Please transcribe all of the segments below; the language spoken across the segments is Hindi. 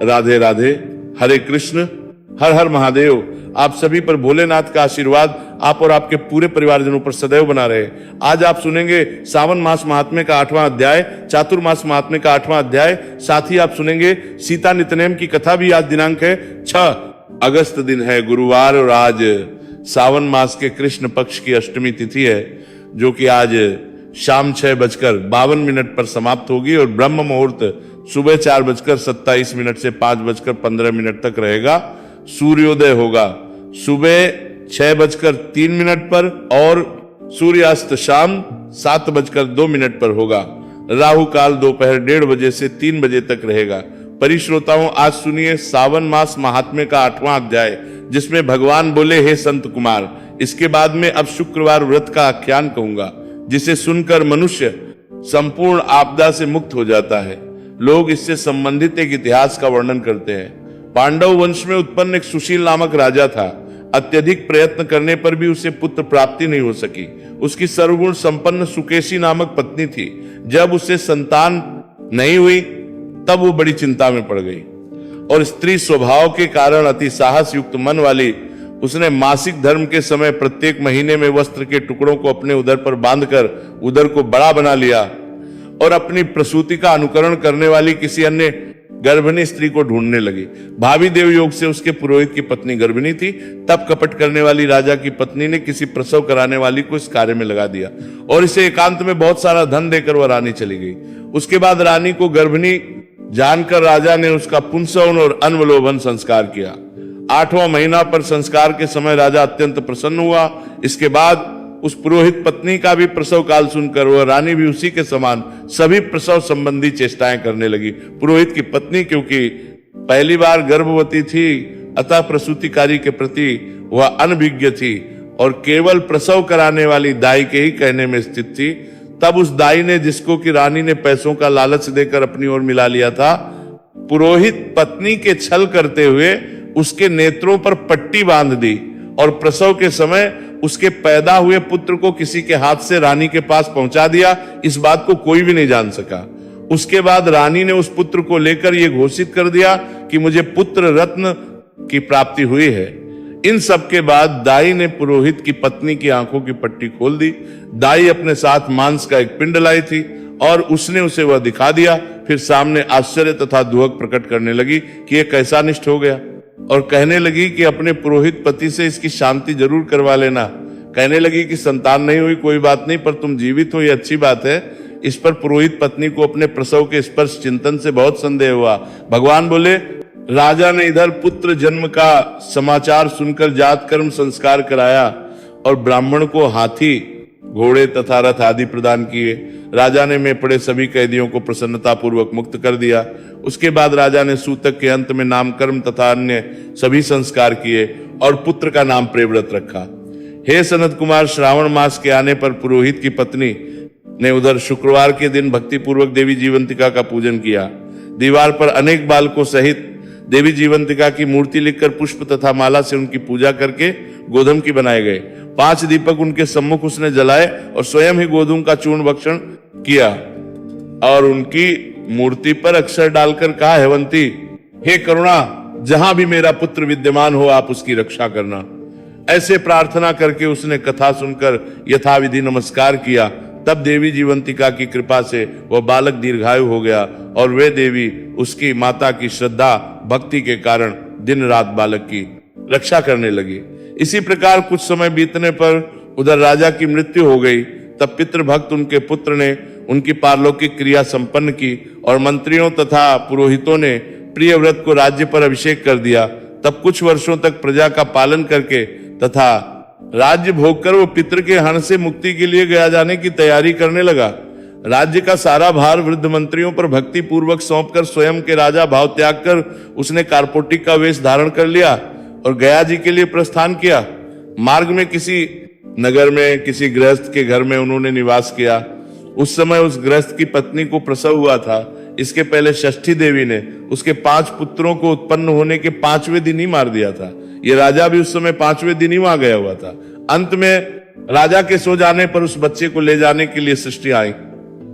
राधे राधे, हरे कृष्ण, हर हर महादेव। आप सभी पर भोलेनाथ का आशीर्वाद आप और आपके पूरे परिवारजनों पर सदैव बना रहे। आज आप सुनेंगे सावन मास महात्म्य का 8वां अध्याय, चातुर्मास महात्म्य का 8वां अध्याय। साथ ही आप सुनेंगे सीता नितनेम की कथा भी। आज दिनांक है 6 अगस्त, दिन है गुरुवार, और आज सावन मास के कृष्ण पक्ष की अष्टमी तिथि है, जो कि आज शाम 6:52 पर समाप्त होगी और ब्रह्म मुहूर्त सुबह 4:27 से 5:15 तक रहेगा। सूर्योदय होगा सुबह 6:03 पर और सूर्यास्त शाम 7:02 पर होगा। राहु काल दोपहर 1:30 बजे से 3 बजे तक रहेगा। परिश्रोताओं, आज सुनिए सावन मास महात्म्य का 8वां अध्याय, जिसमें भगवान बोले, हे संत कुमार। इसके बाद में अब शुक्रवार व्रत का आख्यान कहूंगा, जिसे सुनकर मनुष्य संपूर्ण आपदा से मुक्त हो जाता है। लोग इससे संबंधित एक इतिहास का वर्णन करते हैं। पांडव वंश में उत्पन्न एक सुशील नामक राजा था। अत्यधिक प्रयत्न करने पर भी उसे पुत्र प्राप्ति नहीं हो सकी। उसकी सर्वगुण संपन्न सुकेशी नामक पत्नी थी। जब उसे संतान नहीं हुई तब वो बड़ी चिंता में पड़ गई और स्त्री स्वभाव के कारण अति साहस युक्त मन वाली उसने मासिक धर्म के समय प्रत्येक महीने में वस्त्र के टुकड़ों को अपने उदर पर बांधकर उदर को बड़ा बना लिया और अपनी प्रसूति का अनुकरण करने वाली किसी अन्य गर्भिणी स्त्री को ढूंढने लगी। भावी देव योग से उसके पुरोहित की पत्नी गर्भिणी थी। तब कपट करने वाली राजा की पत्नी ने किसी प्रसव कराने वाली को इस कार्य में लगा दिया और इसे एकांत में बहुत सारा धन देकर वह रानी चली गई। उसके बाद रानी को गर्भिणी जानकर राजा ने उसका पुंसवन और अनवलोभन संस्कार किया। 8वां महीना पर संस्कार के समय राजा अत्यंत प्रसन्न हुआ। इसके बाद उस पुरोहित पत्नी का भी प्रसव काल सुनकर वह रानी भी उसी के समान सभी प्रसव संबंधी चेष्टाएं करने लगी। पुरोहित की पत्नी क्योंकि पहली बार गर्भवती थी, अतः प्रसूति कार्य के प्रति वह अनभिज्ञ थी और केवल प्रसव कराने वाली दाई के ही कहने में स्थित थी। तब उस दाई ने, जिसको कि रानी ने पैसों का लालच देकर अपनी ओर मिला लिया था, पुरोहित पत्नी के छल करते हुए उसके नेत्रों पर पट्टी बांध दी और प्रसव के समय उसके पैदा हुए पुत्र को किसी के हाथ से रानी के पास पहुंचा दिया। इस बात को कोई भी नहीं जान सका। उसके बाद रानी ने उस पुत्र को लेकर यह घोषित कर दिया कि मुझे पुत्र रत्न की प्राप्ति हुई है। इन सब के बाद दाई ने पुरोहित की पत्नी की आंखों की पट्टी खोल दी। दाई अपने साथ मांस का एक पिंड लाई थी और उसने उसे वह दिखा दिया। फिर सामने आश्चर्य तथा दुहक प्रकट करने लगी कि यह कैसा अनिष्ट हो गया और कहने लगी कि अपने पुरोहित पति से इसकी शांति जरूर करवा लेना। कहने लगी कि संतान नहीं हुई कोई बात नहीं, पर तुम जीवित हो ये अच्छी बात है। इस पर पुरोहित पत्नी को अपने प्रसव के स्पर्श चिंतन से बहुत संदेह हुआ। भगवान बोले, राजा ने इधर पुत्र जन्म का समाचार सुनकर जात कर्म संस्कार कराया और ब्राह्मण को हाथी, घोड़े तथा रथ आदि प्रदान किए। राजा ने में पड़े सभी कैदियों को प्रसन्नता पूर्वक मुक्त कर दिया। उसके बाद राजा ने सूतक के अंत में नामकर्म तथा अन्य सभी संस्कार किए और पुत्र का नाम प्रेव्रत रखा। हे सनत कुमार, श्रावण मास के आने पर पुरोहित की पत्नी ने उधर शुक्रवार के दिन भक्ति पूर्वक देवी जीवंतिका का पूजन किया। दीवार पर अनेक बालकों सहित देवी जीवंतिका की मूर्ति लिखकर पुष्प तथा माला से उनकी पूजा करके गोधूम की बनाए गए। 5 दीपक उनके सम्मुख उसने जलाए और स्वयं ही गोधूम का चूर्ण भक्षण किया और उनकी मूर्ति पर अक्षर डालकर कहा, हेवंती, हे करुणा, जहां भी मेरा पुत्र विद्यमान हो आप उसकी रक्षा करना। ऐसे प्रार्थना करके उसने कथा सुनकर यथाविधि नमस्कार किया। तब देवी जीवंतिका की कृपा से वह बालक दीर्घायु हो गया और वे देवी उसकी माता की श्रद्धा भक्ति के कारण दिन रात बालक की रक्षा करने लगी। इसी प्रकार कुछ समय बीतने पर उधर राजा की मृत्यु हो गई। तब पितृभक्त उनके पुत्र ने उनकी पारलौकिक क्रिया संपन्न की और मंत्रियों तथा पुरोहितों ने प्रिय व्रत को राज्य पर अभिषेक कर दिया। तब कुछ वर्षों तक प्रजा का पालन करके तथा राज्य भोग कर वो पितृ के हण से मुक्ति के लिए गया जाने की तैयारी करने लगा। राज्य का सारा भार वृद्ध मंत्रियों पर भक्ति पूर्वक सौंपकर स्वयं के राजा भाव त्याग कर उसने कारपोटिक का वेश धारण कर लिया और गया जी के लिए प्रस्थान किया। मार्ग में किसी नगर में किसी गृहस्थ के घर में उन्होंने निवास किया। उस समय उस गृहस्थ की पत्नी को प्रसव हुआ था। इसके पहले षष्ठी देवी ने उसके 5 पुत्रों को उत्पन्न होने के 5वें दिन ही मार दिया था। ये राजा भी उस समय 5वें दिन ही वहां गया हुआ था। अंत में राजा के सो जाने पर उस बच्चे को ले जाने के लिए सृष्टि आई।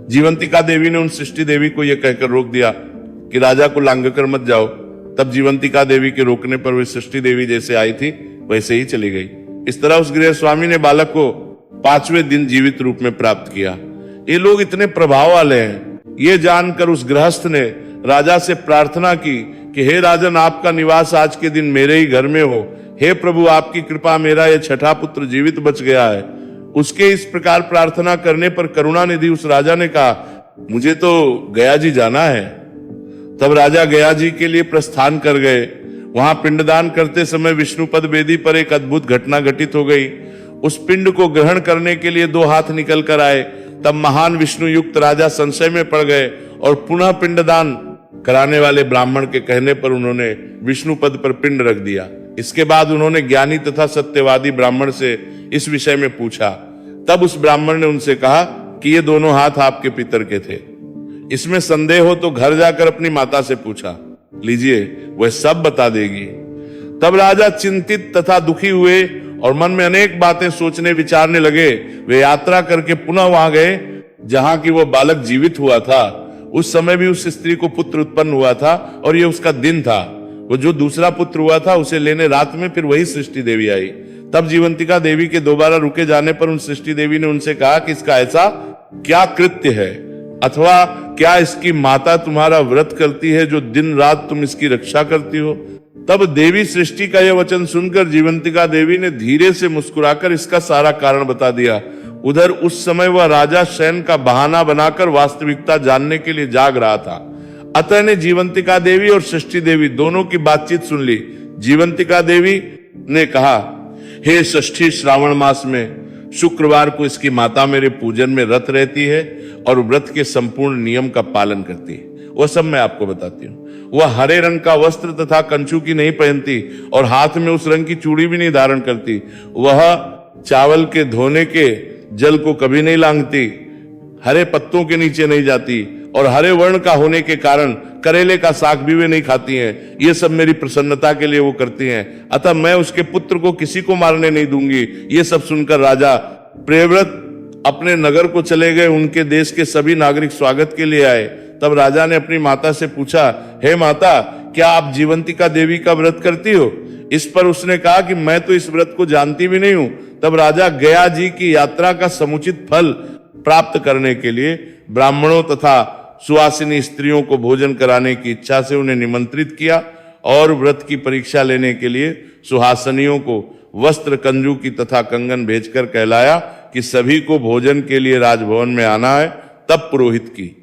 जीवंतिका देवी ने उन सृष्टि देवी को यह कहकर रोक दिया कि राजा को लांघकर मत जाओ। तब जीवंतिका देवी के रोकने पर वे सृष्टि देवी जैसे आई थी वैसे ही चली गई। इस तरह उस गृह स्वामी ने बालक को 5वें दिन जीवित रूप में प्राप्त किया। ये लोग इतने प्रभाव वाले हैं, ये जानकर उस गृहस्थ ने राजा से प्रार्थना की कि हे राजन, आपका निवास आज के दिन मेरे ही घर में हो। हे प्रभु, आपकी कृपा मेरा यह छठा पुत्र जीवित बच गया है। उसके इस प्रकार प्रार्थना करने पर करुणानिधि उस राजा ने कहा, मुझे तो गया जी जाना है। तब राजा गया जी के लिए प्रस्थान कर गए। वहां पिंडदान करते समय विष्णुपद वेदी पर एक अद्भुत घटना घटित हो गई। उस पिंड को ग्रहण करने के लिए 2 हाथ निकल कर आए। तब महान विष्णु युक्त राजा संशय में पड़ गए और पुनः पिंडदान कराने वाले ब्राह्मण के कहने पर उन्होंने विष्णुपद पर पिंड रख दिया। इसके बाद उन्होंने ज्ञानी तथा सत्यवादी ब्राह्मण से इस विषय में पूछा। तब उस ब्राह्मण ने उनसे कहा कि ये दोनों हाथ आपके पितर के थे। इसमें संदेह हो तो घर जाकर अपनी माता से पूछा लीजिए, वह सब बता देगी। तब राजा चिंतित तथा दुखी हुए और मन में अनेक बातें सोचने विचारने लगे। वे यात्रा करके पुनः वहां गए जहां की वो बालक जीवित हुआ था। उस समय भी उस स्त्री को पुत्र उत्पन्न हुआ था और ये उसका दिन था। वो जो दूसरा पुत्र हुआ था उसे लेने रात में फिर वही सृष्टि देवी आई। तब जीवंतिका देवी के दोबारा रुके जाने पर उन सृष्टि देवी ने उनसे कहा कि इसका ऐसा क्या कृत्य है, अथवा क्या इसकी माता तुम्हारा व्रत करती है जो दिन रात तुम इसकी रक्षा करती हो। तब देवी सृष्टि का यह वचन सुनकर जीवंतिका देवी ने धीरे से मुस्कुराकर इसका सारा कारण बता दिया। उधर उस समय वह राजा शयन का बहाना बनाकर वास्तविकता जानने के लिए जाग रहा था। अतः ने जीवंतिका देवी और सृष्टि देवी दोनों की बातचीत सुन ली। जीवंतिका देवी ने कहा, हे षष्ठी श्रावण मास में शुक्रवार को इसकी माता मेरे पूजन में रत रहती है और व्रत के संपूर्ण नियम का पालन करती है। वह सब मैं आपको बताती हूँ। वह हरे रंग का वस्त्र तथा कंचू की नहीं पहनती और हाथ में उस रंग की चूड़ी भी नहीं धारण करती। वह चावल के धोने के जल को कभी नहीं लांघती, हरे पत्तों के नीचे नहीं जाती और हरे वर्ण का होने के कारण करेले का साग भी वे नहीं खाती हैं। ये सब मेरी प्रसन्नता के लिए वो करती हैं। अतः मैं उसके पुत्र को किसी को मारने नहीं दूंगी। ये सब सुनकर राजा प्रियव्रत अपने नगर को चले गए। उनके देश के सभी नागरिक स्वागत के लिए आए। तब राजा ने अपनी माता से पूछा, हे माता, क्या आप जीवंतिका देवी का व्रत करती हो? इस पर उसने कहा कि मैं तो इस व्रत को जानती भी नहीं हूं। तब राजा गया जी की यात्रा का समुचित फल प्राप्त करने के लिए ब्राह्मणों तथा सुवासिनी स्त्रियों को भोजन कराने की इच्छा से उन्हें निमंत्रित किया और व्रत की परीक्षा लेने के लिए सुहासनियों को वस्त्र, कंजूकी तथा कंगन भेजकर कहलाया कि सभी को भोजन के लिए राजभवन में आना है। तब पुरोहित की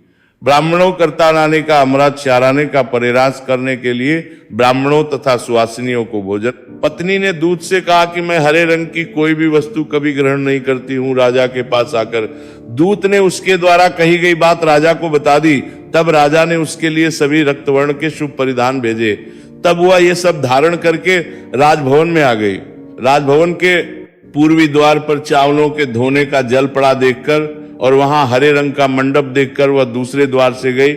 ब्राह्मणों करतानाने का, अमृत चाराने का परिरास करने के लिए ब्राह्मणों तथा सुवासिनियों को भोजन। पत्नी ने दूत से कहा कि मैं हरे रंग की कोई भी वस्तु कभी ग्रहण नहीं करती हूँ। राजा के पास आकर दूत ने उसके द्वारा कही गई बात राजा को बता दी। तब राजा ने उसके लिए सभी रक्तवर्ण के शुभ परिधान भेजे। तब वह ये सब धारण करके राजभवन में आ गई। राजभवन के पूर्वी द्वार पर चावलों के धोने का जल पड़ा देखकर और वहां हरे रंग का मंडप देखकर वह दूसरे द्वार से गई।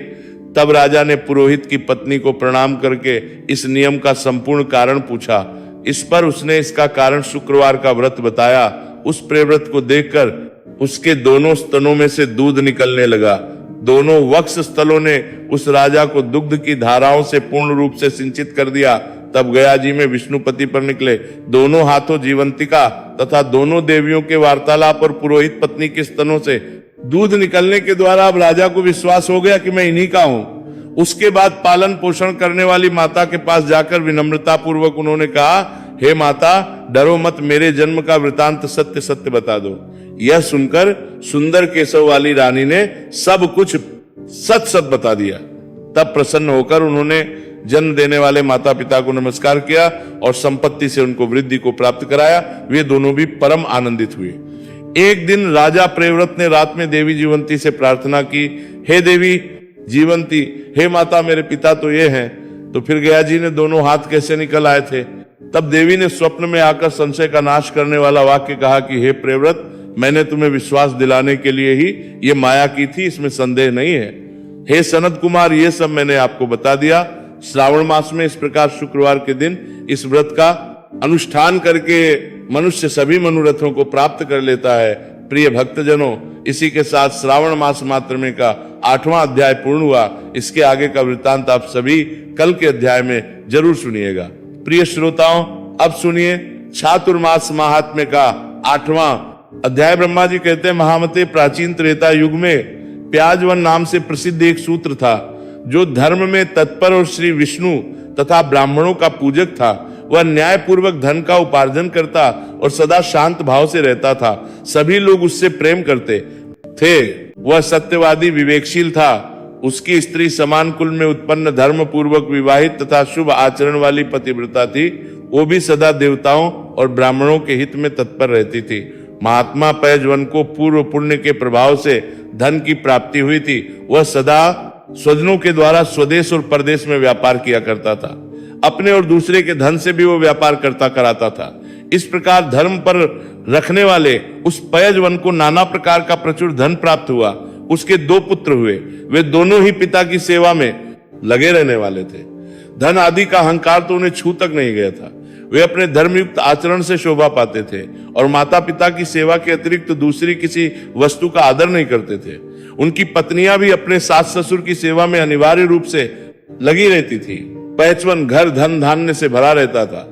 तब राजा ने पुरोहित की पत्नी को प्रणाम करके इस नियम का संपूर्ण कारण पूछा। इस पर उसने इसका कारण शुक्रवार का व्रत बताया। उस प्रियव्रत को देखकर उसके दोनों स्तनों में से दूध निकलने लगा। दोनों वक्ष स्थलों ने उस राजा को दुग्ध की धाराओं से पूर्ण रूप से सिंचित कर दिया। तब गया जी में विष्णुपति पर निकले। दोनों हाथों जीवंतिका तथा दोनों देवियों के वार्तालाप और पुरोहित पत्नी के स्तनों से दूध निकलने के द्वारा अब राजा को विश्वास हो गया कि मैं इन्हीं का हूं। उसके बाद पालन पोषण करने वाली माता के पास जाकर विनम्रता पूर्वक उन्होंने कहा, हे माता, डरो मत, मेरे जन्म का वृतांत सत्य सत्य बता दो। यह सुनकर सुंदर केशव वाली रानी ने सब कुछ सच सच बता दिया। तब प्रसन्न होकर उन्होंने जन्म देने वाले माता पिता को नमस्कार किया और संपत्ति से उनको वृद्धि को प्राप्त कराया। वे दोनों भी परम आनंदित हुए। एक दिन राजा प्रियव्रत ने रात में देवी जीवंती से प्रार्थना की, हे देवी जीवंती, हे माता, मेरे पिता तो ये हैं। तो फिर गया जी ने दोनों हाथ कैसे निकल आए थे? तब देवी ने स्वप्न में आकर संशय का नाश करने वाला वाक्य कहा कि हे प्रियव्रत, मैंने तुम्हें विश्वास दिलाने के लिए ही ये माया की थी, इसमें संदेह नहीं है। हे सनत कुमार, ये सब मैंने आपको बता दिया। श्रावण मास में इस प्रकार शुक्रवार के दिन इस व्रत का अनुष्ठान करके मनुष्य सभी मनोरथों को प्राप्त कर लेता है। प्रिय भक्तजनों, इसी के साथ श्रावण मास मात्र में का 8वां अध्याय पूर्ण हुआ। इसके आगे का वृत्तांत आप सभी कल के अध्याय में जरूर सुनिएगा। प्रिय श्रोताओं, अब सुनिए चातुर्मास महात्म्य का 8वां अध्याय। ब्रह्मा जी कहते हैं, महामते प्राचीन त्रेता युग में प्याजवन नाम से प्रसिद्ध एक सूत्र था जो धर्म में तत्पर और श्री विष्णु तथा ब्राह्मणों का पूजक था। वह न्याय पूर्वक धन का उपार्जन करता और सदा शांत भाव से रहता था। सभी लोग उससे प्रेम करते थे। वह सत्यवादी विवेकशील था। उसकी स्त्री समान कुल में उत्पन्न धर्म पूर्वक विवाहित तथा शुभ आचरण वाली पतिव्रता थी। वो भी सदा देवताओं और ब्राह्मणों के हित में तत्पर रहती थी। महात्मा पैजवन को पूर्व पुण्य के प्रभाव से धन की प्राप्ति हुई थी। वह सदा स्वजनों के द्वारा स्वदेश और परदेश में व्यापार किया करता था। अपने और दूसरे के धन से भी वो व्यापार करता कराता था। इस प्रकार धर्म पर रखने वाले उस पैजवन को नाना प्रकार का प्रचुर धन प्राप्त हुआ। उसके 2 पुत्र हुए। वे दोनों ही पिता की सेवा में लगे रहने वाले थे। धन आदि का अहंकार तो उन्हें छू तक नहीं गया था। वे अपने धर्मयुक्त आचरण से शोभा पाते थे और माता पिता की सेवा के अतिरिक्त दूसरी किसी वस्तु का आदर नहीं करते थे। उनकी पत्नियां भी अपने सास ससुर की सेवा में अनिवार्य रूप से लगी रहती थी। पैचवन घर धन धान्य से भरा रहता था।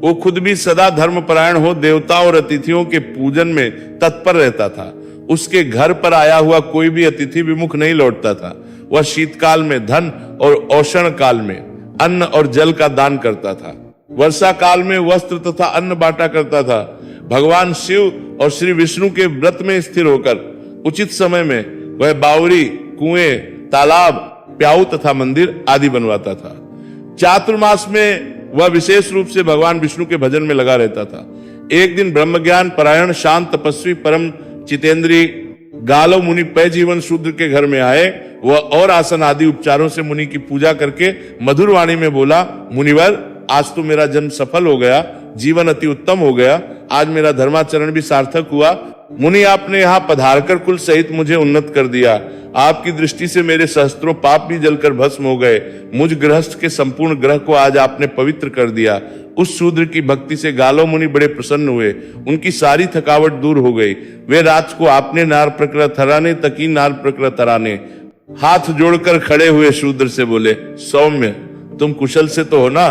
वो खुद भी सदा धर्मपरायण हो देवता और अतिथियों के पूजन में तत्पर रहता था। उसके घर पर आया हुआ कोई भी अतिथि विमुख नहीं लौटता था। वह शीतकाल में धन और औषण काल में अन्न और जल का दान करता था। वर्षा काल में वस्त्र तथा अन्न बांटा करता था। भगवान शिव और श्री विष्णु के व्रत में स्थिर होकर उचित समय में वह बावरी, कुएं, तालाब, प्याऊ तथा मंदिर आदि बनवाता था। चातुर्मास में वह विशेष रूप से भगवान विष्णु के भजन में लगा रहता था। एक दिन ब्रह्मज्ञान परायण शांत तपस्वी परम चितेंद्री गालव मुनि पैजीवन शूद्र के घर में आए। वह और आसन आदि उपचारों से मुनि की पूजा करके मधुर वाणी में बोला, मुनिवर, आज तो मेरा जन्म सफल हो गया, जीवन अति उत्तम हो गया। आज मेरा धर्माचरण भी सार्थक हुआ। मुनि, आपने यहाँ पधारकर कुल सहित मुझे उन्नत कर दिया। आपकी दृष्टि से मेरे सहस्त्रों पाप भी जलकर भस्म हो गए। मुझ गृहस्थ के संपूर्ण ग्रह को आज आपने पवित्र कर दिया। उस शूद्र की भक्ति से गालो मुनि बड़े प्रसन्न हुए। उनकी सारी थकावट दूर हो गई। वे रात को आपने नार प्रकृत हराने तकी नार प्रकृत हराने हाथ जोड़कर खड़े हुए शूद्र से बोले, सौम्य, तुम कुशल से तो हो ना?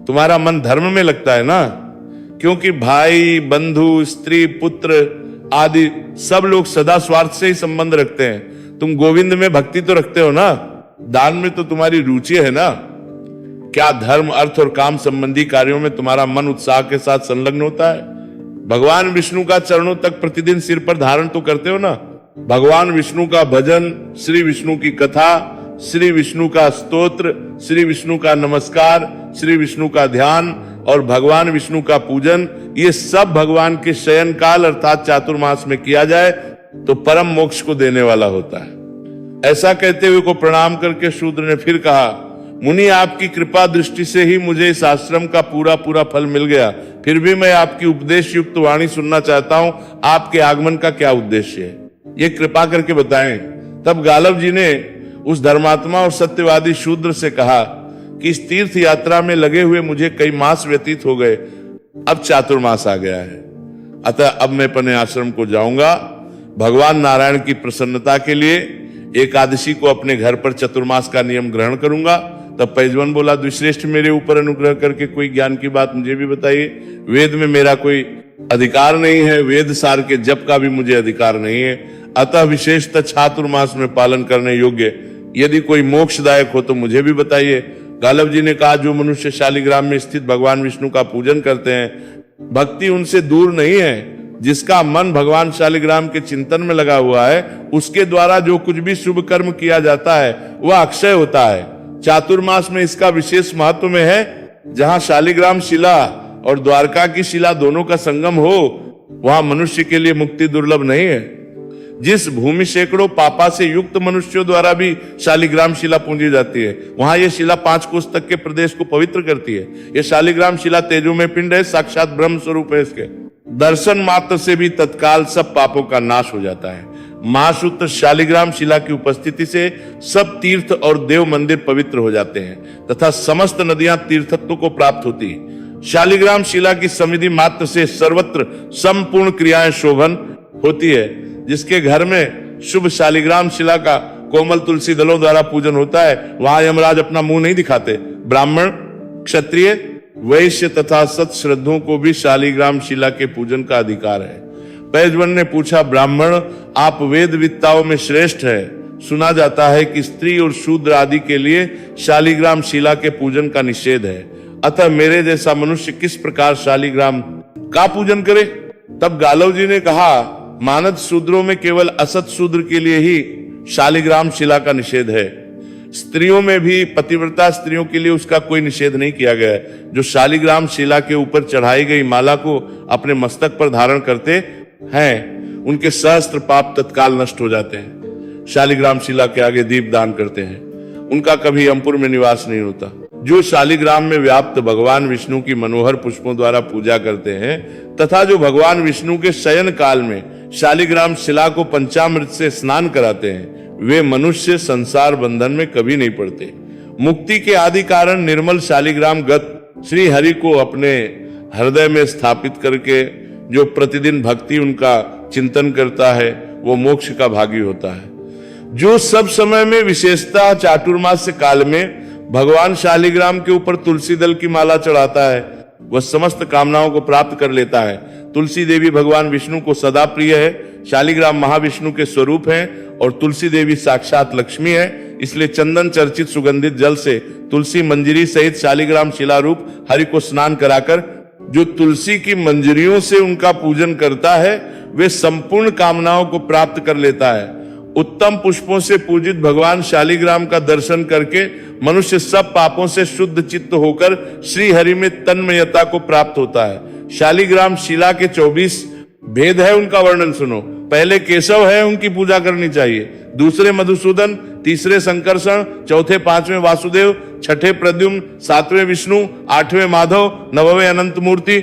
तुम्हारा मन धर्म में लगता है ना? क्योंकि भाई, बंधु, स्त्री, पुत्र आदि सब लोग सदा स्वार्थ से ही संबंध रखते हैं। तुम गोविंद में भक्ति तो रखते हो ना? दान में तो तुम्हारी रुचि है ना? क्या धर्म, अर्थ और काम संबंधी कार्यों में तुम्हारा मन उत्साह के साथ संलग्न होता है? भगवान विष्णु का चरणों तक प्रतिदिन सिर पर धारण तो करते हो ना? भगवान विष्णु का भजन, श्री विष्णु की कथा, श्री विष्णु का स्तोत्र, श्री विष्णु का नमस्कार, श्री विष्णु का ध्यान और भगवान विष्णु का पूजन, ये सब भगवान के शयन काल अर्थात चातुर्मास में किया जाए तो परम मोक्ष को देने वाला होता है। ऐसा कहते हुए को प्रणाम करके शूद्र ने फिर कहा, मुनि, आपकी कृपा दृष्टि से ही मुझे इस आश्रम का पूरा पूरा फल मिल गया। फिर भी मैं आपकी उपदेश युक्त वाणी सुनना चाहता हूं। आपके आगमन का क्या उद्देश्य है, ये कृपा करके बताएं। तब गालव जी ने उस धर्मात्मा और सत्यवादी शूद्र से कहा कि इस तीर्थ यात्रा में लगे हुए मुझे कई मास व्यतीत हो गए। अब चातुर्मास आ गया है, अतः अब मैं अपने आश्रम को जाऊंगा। भगवान नारायण की प्रसन्नता के लिए एकादशी को अपने घर पर चतुर्मास का नियम ग्रहण करूंगा। तब पैजवन बोला, द्विश्रेष्ठ, मेरे ऊपर अनुग्रह करके कोई ज्ञान की बात मुझे भी बताइए। वेद में मेरा कोई अधिकार नहीं है, वेद सार के जप का भी मुझे अधिकार नहीं है। अतः विशेषतः चातुर्मास में पालन करने योग्य यदि कोई मोक्षदायक हो तो मुझे भी बताइए। गालव जी ने कहा, जो मनुष्य शालिग्राम में स्थित भगवान विष्णु का पूजन करते हैं, भक्ति उनसे दूर नहीं है। जिसका मन भगवान शालिग्राम के चिंतन में लगा हुआ है, उसके द्वारा जो कुछ भी शुभ कर्म किया जाता है वह अक्षय होता है। चातुर्मास में इसका विशेष महत्व में है। जहां शालिग्राम शिला और द्वारका की शिला दोनों का संगम हो, वहां मनुष्य के लिए मुक्ति दुर्लभ नहीं है। जिस भूमि सैकड़ों पापा से युक्त मनुष्यों द्वारा भी शालिग्राम शिला पूजी जाती है, वहां यह शिला 5 कोस तक के प्रदेश को पवित्र करती है। यह शालिग्राम शिला तेजोमय पिंड है, साक्षात ब्रह्म स्वरूप है। इसके दर्शन मात्र से भी तत्काल सब पापों का नाश हो जाता है। महासूत्र शालिग्राम शिला की उपस्थिति से सब तीर्थ और देव मंदिर पवित्र हो जाते हैं तथा समस्त नदियां तीर्थत्व को प्राप्त होती है। शालिग्राम शिला की समिधि मात्र से सर्वत्र संपूर्ण क्रियाएं शोभन होती है। जिसके घर में शुभ शालिग्राम शिला का कोमल तुलसी दलों द्वारा पूजन होता है, वहां यमराज अपना मुंह नहीं दिखाते। ब्राह्मण, क्षत्रिय, वैश्य तथा सत श्रद्धों को भी शालिग्राम शिला के पूजन का अधिकार है। पैजवन ने पूछा, ब्राह्मण आप वेद विद्ताओं में श्रेष्ठ है, सुना जाता है कि स्त्री और शूद्र आदि के लिए शालिग्राम शिला के पूजन का निषेध है, अतः मेरे जैसा मनुष्य किस प्रकार शालिग्राम का पूजन करे? तब गालव जी ने कहा, मानद शूद्रों में केवल असत शूद्र के लिए ही शालिग्राम शिला का निषेध है, स्त्रियों में भी पतिव्रता स्त्रियों के लिए उसका कोई निषेध नहीं किया गया है। जो शालिग्राम शिला के ऊपर चढ़ाई गई माला को अपने मस्तक पर धारण करते हैं, उनके सहस्त्र पाप तत्काल नष्ट हो जाते हैं। शालिग्राम शिला के आगे दीप दान करते हैं, उनका कभी यमपुर में निवास नहीं होता। जो शालिग्राम में व्याप्त भगवान विष्णु की मनोहर पुष्पों द्वारा पूजा करते हैं तथा जो भगवान विष्णु के शयन काल में शालिग्राम शिला को पंचामृत से स्नान कराते हैं, वे मनुष्य संसार बंधन में कभी नहीं पड़ते। मुक्ति के आदि कारण निर्मल शालिग्राम गत श्री हरि को अपने हृदय में स्थापित करके जो प्रतिदिन भक्ति उनका चिंतन करता है, वो मोक्ष का भागी होता है। जो सब समय में विशेषता चातुर्मास्य काल में भगवान शालिग्राम के ऊपर तुलसी दल की माला चढ़ाता है, वह समस्त कामनाओं को प्राप्त कर लेता है। तुलसी देवी भगवान विष्णु को सदा प्रिय है। शालिग्राम महाविष्णु के स्वरूप हैं और तुलसी देवी साक्षात लक्ष्मी है। इसलिए चंदन चर्चित सुगंधित जल से तुलसी मंजरी सहित शालिग्राम शिला रूप हरि को स्नान कराकर जो तुलसी की मंजरियों से उनका पूजन करता है, वे संपूर्ण कामनाओं को प्राप्त कर लेता है। उत्तम पुष्पों से पूजित भगवान शालिग्राम का दर्शन करके मनुष्य सब पापों से शुद्ध चित्त होकर श्री हरि में तन्मयता को प्राप्त होता है। शालिग्राम शिला के 24 भेद है, उनका वर्णन सुनो। पहले केशव है, उनकी पूजा करनी चाहिए। दूसरे मधुसूदन, तीसरे संकर्षण, चौथे पांचवें वासुदेव, छठे प्रद्युम्न, सातवें विष्णु, आठवें माधव, नववें अनंत मूर्ति,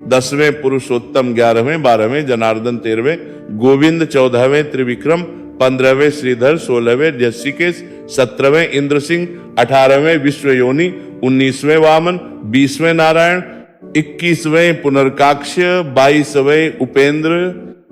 10वें पुरुषोत्तम, 11वें 12वें जनार्दन, 13वें गोविंद, 14वें त्रिविक्रम, 15वें श्रीधर, 16वें ऋषिकेश, 17वें इंद्र सिंह, 18वें विश्वयोनि, 19वें वामन, 20वें नारायण, 21वें पुनर्काक्ष, 22वें उपेंद्र,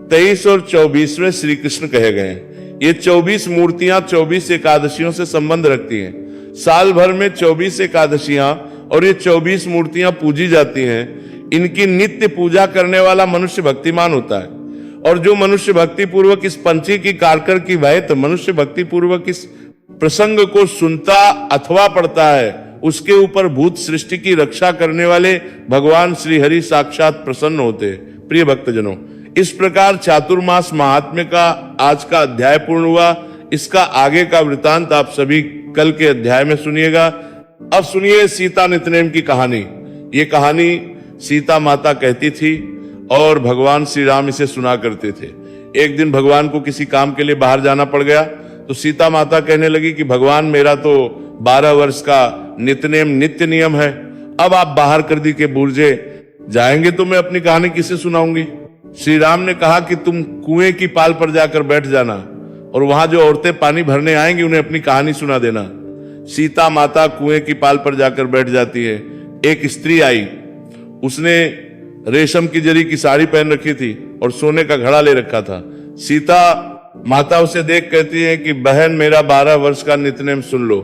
23 और 24वें श्री कृष्ण कहे गए हैं। ये 24 मूर्तियां 24 एकादशियों से संबंध रखती हैं। साल भर में 24 एकादशियां और ये 24 मूर्तियां पूजी जाती हैं। इनकी नित्य पूजा करने वाला मनुष्य भक्तिमान होता है। और जो मनुष्य भक्ति पूर्वक इस पंछी की कारकर की वह मनुष्य भक्ति पूर्वक इस प्रसंग को सुनता अथवा पढ़ता है, उसके ऊपर भूत सृष्टि की रक्षा करने वाले भगवान श्री हरि साक्षात प्रसन्न होते। प्रिय भक्तजनों, इस प्रकार चातुर्मास महात्म्य का आज का अध्याय पूर्ण हुआ। इसका आगे का वृतांत आप सभी कल के अध्याय में सुनिएगा। अब सुनिए सीता नितनेम की कहानी। ये कहानी सीता माता कहती थी और भगवान श्री राम इसे सुना करते थे। एक दिन भगवान को किसी काम के लिए बाहर जाना पड़ गया, तो सीता माता कहने लगी कि भगवान, मेरा तो 12 वर्ष का नितनेम नित्य नियम है, अब आप बाहर कर दी के बूर्जे जाएंगे तो मैं अपनी कहानी किसे सुनाऊंगी। श्री राम ने कहा कि तुम कुएं की पाल पर जाकर बैठ जाना और वहां जो औरतें पानी भरने आएंगी उन्हें अपनी कहानी सुना देना। सीता माता कुएं की पाल पर जाकर बैठ जाती है। एक स्त्री आई, उसने रेशम की जरी की साड़ी पहन रखी थी और सोने का घड़ा ले रखा था। सीता माता उसे देख कहती है कि बहन, मेरा 12 वर्ष का नितनेम सुन लो।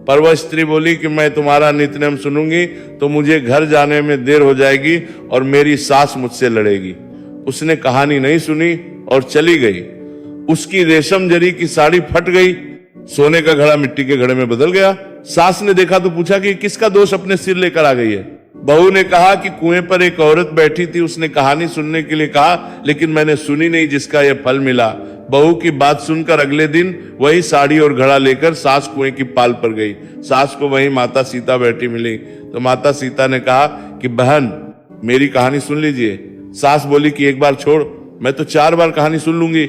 पर वह स्त्री बोली कि मैं तुम्हारा नितनेम सुनूंगी तो मुझे घर जाने में देर हो जाएगी और मेरी सास मुझसे लड़ेगी। उसने कहानी नहीं सुनी और चली गई। उसकी रेशम जरी की साड़ी फट गई, सोने का घड़ा मिट्टी के घड़े में बदल गया। सास ने देखा तो पूछा कि किसका दोष अपने सिर लेकर आ गई है। बहू ने कहा कि कुएं पर एक औरत बैठी थी, उसने कहानी सुनने के लिए कहा, लेकिन मैंने सुनी नहीं, जिसका यह फल मिला। बहू की बात सुनकर अगले दिन वही साड़ी और घड़ा लेकर सास कुएं की पाल पर गई। सास को वही माता सीता बैठी मिली तो माता सीता ने कहा कि बहन, मेरी कहानी सुन लीजिए। सास बोली कि एक बार छोड़, मैं तो 4 बार कहानी सुन लूंगी।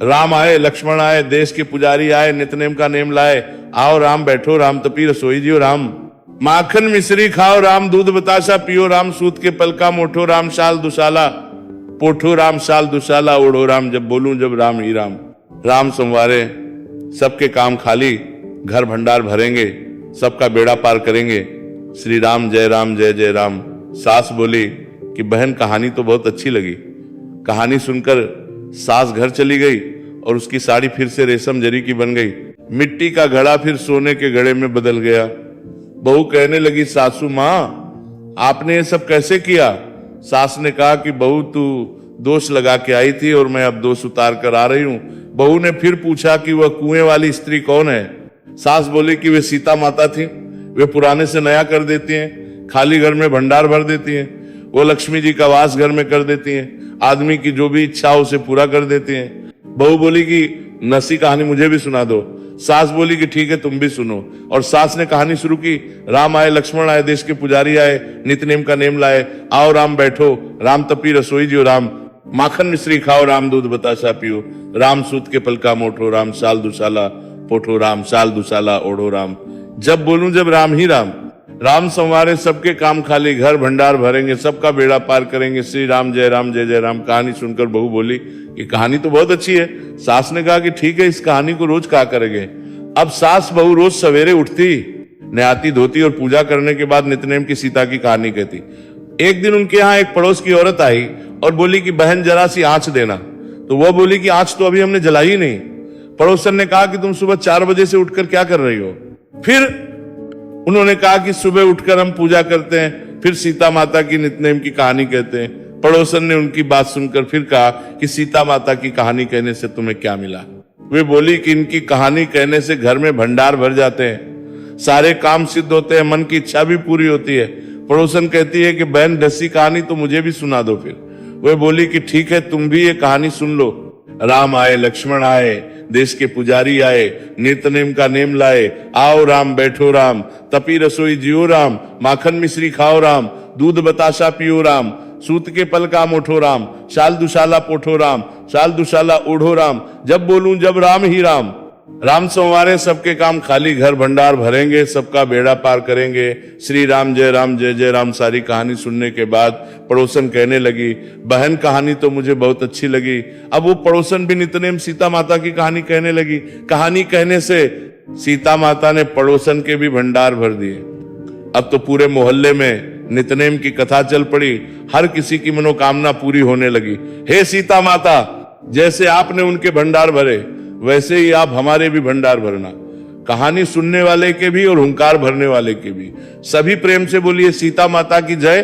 राम आए, लक्ष्मण आए, देश के पुजारी आए, नितनेम का नेम लाए। आओ राम, बैठो राम, तपी रसोई जियो राम। माखन मिश्री खाओ राम, दूध बताशा पियो राम, सूत के पलका मोठो राम, शाल दुशाला पोठो राम, शाल दुशाला ओढ़ो राम, जब बोलूं जब राम ही राम। राम संवारे, सबके काम खाली, घर भंडार भरेंगे, सबका बेड़ा पार करेंगे। श्री राम जय राम जय जय राम। सास बोली कि बहन, कहानी तो बहुत अच्छी लगी। कहानी सुनकर सास घर चली गई और उसकी साड़ी फिर से रेशम जरी की बन गई। मिट्टी का घड़ा फिर सोने के घड़े में बदल गया। बहू कहने लगी, सासू माँ आपने ये सब कैसे किया? सास ने कहा कि बहू तू दोष लगा के आई थी और मैं अब दोष उतार कर आ रही हूं। बहू ने फिर पूछा कि वह कुएं वाली स्त्री कौन है? सास बोली कि वे सीता माता थी, वे पुराने से नया कर देती हैं, खाली घर में भंडार भर देती हैं, वो लक्ष्मी जी का वास घर में कर देती हैं, आदमी की जो भी इच्छा हो उसे पूरा कर देती हैं। बहू बोली कि नसी कहानी मुझे भी सुना दो। सास बोली कि ठीक है तुम भी सुनो। और सास ने कहानी शुरू की। राम आए, लक्ष्मण आए, देश के पुजारी आए, नित्य का नेम लाए, आओ राम बैठो, राम तपी रसोई जियो, राम माखन मिश्री खाओ, राम दूध बताशा पियो, राम सूत के पलका मोटो, राम साल दुसाला पोठो, राम साल दुसाला ओढ़ो, राम जब बोलूं जब राम ही राम। राम संवारे सबके काम खाली, घर भंडार भरेंगे, सबका बेड़ा पार करेंगे, श्री राम जय राम जय जय राम। कहानी सुनकर बहू बोली कि कहानी तो बहुत अच्छी है। सास ने कहा कि ठीक है, इस कहानी को रोज कहा करेंगे। अब सास बहू रोज सवेरे उठती, नहाती धोती और पूजा करने के बाद नित्यनेम की सीता की कहानी कहती। एक दिन उनके यहाँ एक पड़ोस की औरत आई और बोली कि बहन जरा सी आंच देना। तो वो बोली कि आंच तो अभी हमने जलाई ही नहीं। पड़ोसन ने कहा कि तुम सुबह 4 बजे से उठकर क्या कर रही हो? फिर उन्होंने कहा कि सुबह उठकर हम पूजा करते हैं, फिर सीता माता की नित्यनेम की कहानी कहते हैं। पड़ोसन ने उनकी बात सुनकर फिर कहा कि सीता माता की कहानी कहने से तुम्हें क्या मिला? वे बोली कि इनकी कहानी कहने से घर में भंडार भर जाते हैं, सारे काम सिद्ध होते हैं, मन की इच्छा भी पूरी होती है। पड़ोसन कहती है कि बहन दसी कहानी तो मुझे भी सुना दो। फिर वे बोली कि ठीक है तुम भी ये कहानी सुन लो। राम आए, लक्ष्मण आए, देश के पुजारी आए, नित्यनेम का नेम लाए, आओ राम बैठो, राम तपी रसोई जियो, राम माखन मिश्री खाओ, राम दूध बताशा पियो, राम सूत के पल काम उठो, राम शाल दुशाला पोठो, राम शाल दुशाला ओढ़ो, राम जब बोलूं जब राम ही राम। राम संवारे सबके काम खाली, घर भंडार भरेंगे, सबका बेड़ा पार करेंगे, श्री राम जय जय राम। सारी कहानी सुनने के बाद पड़ोसन कहने लगी, बहन कहानी तो मुझे बहुत अच्छी लगी। अब वो पड़ोसन भी नित्यनेम सीता माता की कहानी कहने लगी। कहानी कहने से सीता माता ने पड़ोसन के भी भंडार भर दिए। अब तो पूरे मोहल्ले में नित्यनेम की कथा चल पड़ी, हर किसी की मनोकामना पूरी होने लगी। हे सीता माता, जैसे आपने उनके भंडार भरे वैसे ही आप हमारे भी भंडार भरना। कहानी सुनने वाले के भी और हुंकार भरने वाले के भी। सभी प्रेम से बोलिए सीता माता की जय,